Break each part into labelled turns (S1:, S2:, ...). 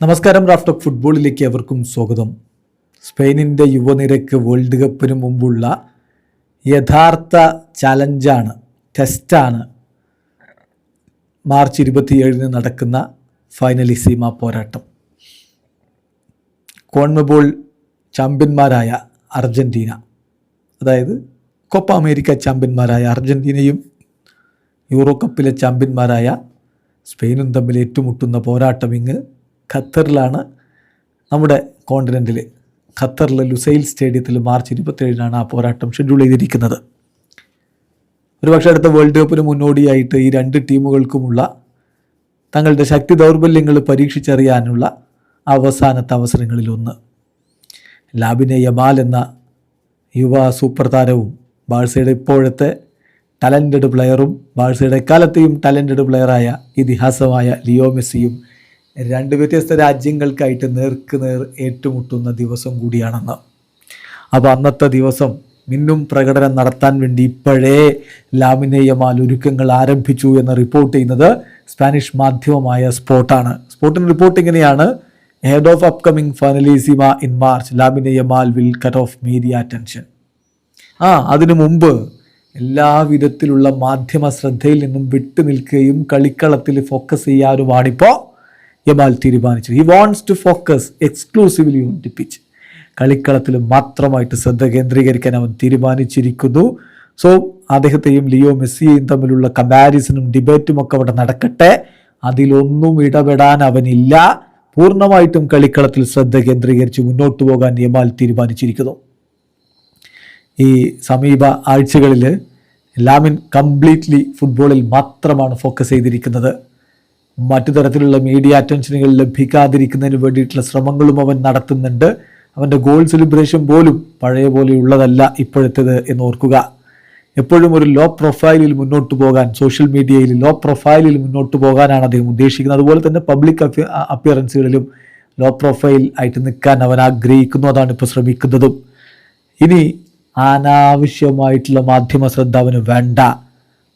S1: നമസ്കാരം. റാഫ്റ്റോക്ക് ഫുട്ബോളിലേക്ക് അവർക്കും സ്വാഗതം. സ്പെയിനിൻ്റെ യുവനിരക്ക് വേൾഡ് കപ്പിന് മുമ്പുള്ള യഥാർത്ഥ ചലഞ്ചാണ്, ടെസ്റ്റാണ് മാർച്ച് 27 നടക്കുന്ന ഫൈനലിസീമ പോരാട്ടം. കോൺമെബോൾ ചാമ്പ്യന്മാരായ അർജൻറ്റീന, അതായത് കോപ്പ അമേരിക്ക ചാമ്പ്യന്മാരായ അർജൻറ്റീനയും യൂറോ കപ്പിലെ ചാമ്പ്യന്മാരായ സ്പെയിനും തമ്മിൽ ഏറ്റുമുട്ടുന്ന പോരാട്ടം ഇങ്ങ് ഖത്തറിലാണ്. നമ്മുടെ കോണ്ടിനെൻറ്റിൽ ഖത്തറിലെ ലുസൈൽ സ്റ്റേഡിയത്തിൽ മാർച്ച് 27 ആ പോരാട്ടം ഷെഡ്യൂൾ ചെയ്തിരിക്കുന്നത്. ഒരുപക്ഷെ അടുത്ത വേൾഡ് കപ്പിന് മുന്നോടിയായിട്ട് ഈ രണ്ട് ടീമുകൾക്കുമുള്ള തങ്ങളുടെ ശക്തി ദൗർബല്യങ്ങൾ പരീക്ഷിച്ചറിയാനുള്ള അവസാനത്തെ അവസരങ്ങളിലൊന്ന്. ലാമിനെ യമാൽ എന്ന യുവ സൂപ്പർ താരവും ബാഴ്സയുടെ ഇപ്പോഴത്തെ ടാലൻറ്റഡ് പ്ലെയറും ബാഴ്സയുടെ എക്കാലത്തെയും ടാലൻറ്റഡ് പ്ലെയറായ ഇതിഹാസമായ ലിയോ മെസ്സിയും രണ്ട് വ്യത്യസ്ത രാജ്യങ്ങൾക്കായിട്ട് നേർക്കുനേർ ഏറ്റുമുട്ടുന്ന ദിവസം കൂടിയാണെന്ന്. അപ്പോൾ അന്നത്തെ ദിവസം മിന്നും പ്രകടനം നടത്താൻ വേണ്ടി ഇപ്പോഴേ ലാമിനെ യമാൽ ഒരുക്കങ്ങൾ ആരംഭിച്ചു എന്ന് റിപ്പോർട്ട് ചെയ്യുന്നത് സ്പാനിഷ് മാധ്യമമായ സ്പോർട്ടാണ്. സ്പോർട്ടിൻ്റെ റിപ്പോർട്ട് ഇങ്ങനെയാണ്: head of upcoming Finalissima in March, Lamine Yamal will cut off media attention. അതിനു മുമ്പ് എല്ലാവിധത്തിലുള്ള മാധ്യമ ശ്രദ്ധയിൽ നിന്നും വിട്ടു നിൽക്കുകയും കളിക്കളത്തിൽ ഫോക്കസ് ചെയ്യാനുമാണിപ്പോൾ യമാൽ തീരുമാനിച്ചു. He wants to focus exclusively on the pitch. കളിക്കളത്തിൽ മാത്രമായിട്ട് ശ്രദ്ധ കേന്ദ്രീകരിക്കാൻ അവൻ തീരുമാനിച്ചിരിക്കുന്നു. സോ അദ്ദേഹത്തെയും ലിയോ മെസ്സിയെയും തമ്മിലുള്ള കമ്പാരിസണും ഡിബേറ്റും ഒക്കെ അവിടെ നടക്കട്ടെ. അതിലൊന്നും ഇടപെടാൻ അവനില്ല. പൂർണ്ണമായിട്ടും കളിക്കളത്തിൽ ശ്രദ്ധ കേന്ദ്രീകരിച്ച് മുന്നോട്ട് പോകാൻ യമാൽ തീരുമാനിച്ചിരിക്കുന്നു. ഈ സമീപ ആഴ്ചകളിൽ ലാമിൻ കംപ്ലീറ്റ്ലി ഫുട്ബോളിൽ മാത്രമാണ് ഫോക്കസ് ചെയ്തിരിക്കുന്നത്. മറ്റു തരത്തിലുള്ള മീഡിയ അറ്റൻഷനുകൾ ലഭിക്കാതിരിക്കുന്നതിന് വേണ്ടിയിട്ടുള്ള ശ്രമങ്ങളും അവൻ നടത്തുന്നുണ്ട്. അവൻ്റെ ഗോൾ സെലിബ്രേഷൻ പോലും പഴയ പോലെയുള്ളതല്ല ഇപ്പോഴത്തേത് എന്ന് ഓർക്കുക. എപ്പോഴും ഒരു ലോ പ്രൊഫൈലിൽ മുന്നോട്ട് പോകാൻ, സോഷ്യൽ മീഡിയയിൽ ലോ പ്രൊഫൈലിൽ മുന്നോട്ട് പോകാനാണ് അദ്ദേഹം ഉദ്ദേശിക്കുന്നത്. അതുപോലെ തന്നെ പബ്ലിക് അപ്പിയറൻസുകളിലും ലോ പ്രൊഫൈൽ ആയിട്ട് നിൽക്കാൻ അവൻ ആഗ്രഹിക്കുന്നു. അതാണ് ഇപ്പോൾ ശ്രമിക്കുന്നതും. ഇനി അനാവശ്യമായിട്ടുള്ള മാധ്യമ ശ്രദ്ധ അവന് വേണ്ട.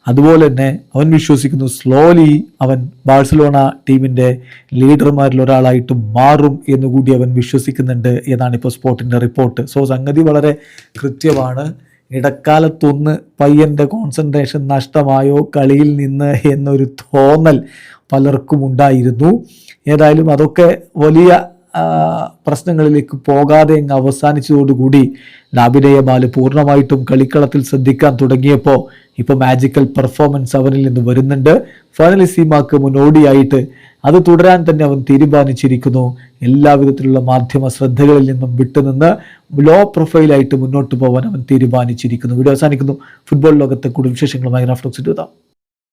S1: അതുപോലെ തന്നെ അവൻ വിശ്വസിക്കുന്നു സ്ലോലി അവൻ ബാഴ്സലോണ ടീമിൻ്റെ ലീഡർമാരിൽ ഒരാളായിട്ട് മാറും എന്നുകൂടി അവൻ വിശ്വസിക്കുന്നുണ്ട് എന്നാണ് ഇപ്പോൾ സ്പോർട്ടിൻ്റെ റിപ്പോർട്ട്. സോ സംഗതി വളരെ കൃത്യമാണ്. ഇടക്കാലത്തൊന്ന് പയ്യൻ്റെ കോൺസെൻട്രേഷൻ നഷ്ടമായോ കളിയിൽ നിന്ന് എന്നൊരു തോന്നൽ പലർക്കും ഉണ്ടായിരുന്നു. ഏതായാലും അതൊക്കെ വലിയ പ്രശ്നങ്ങളിലേക്ക് പോകാതെ അങ്ങ് അവസാനിച്ചതോടുകൂടി ലാമിനെ യമാൽ പൂർണ്ണമായിട്ടും കളിക്കളത്തിൽ ശ്രദ്ധിക്കാൻ തുടങ്ങിയപ്പോൾ ഇപ്പോൾ മാജിക്കൽ പെർഫോമൻസ് അവനിൽ നിന്ന് വരുന്നുണ്ട്. ഫൈനലിസീമക്ക് മുന്നോടിയായിട്ട് അത് തുടരാൻ തന്നെ അവൻ തീരുമാനിച്ചിരിക്കുന്നു. എല്ലാവിധത്തിലുള്ള മാധ്യമ ശ്രദ്ധകളിൽ നിന്നും വിട്ടുനിന്ന് ലോ പ്രൊഫൈലായിട്ട് മുന്നോട്ട് പോകാൻ അവൻ തീരുമാനിച്ചിരിക്കുന്നു. വീഡിയോ അവസാനിക്കുന്നു. ഫുട്ബോൾ ലോകത്തെ കൂടുതൽ വിശേഷങ്ങളുമായി റാഫ്റ്റോക്സ് എത്താം.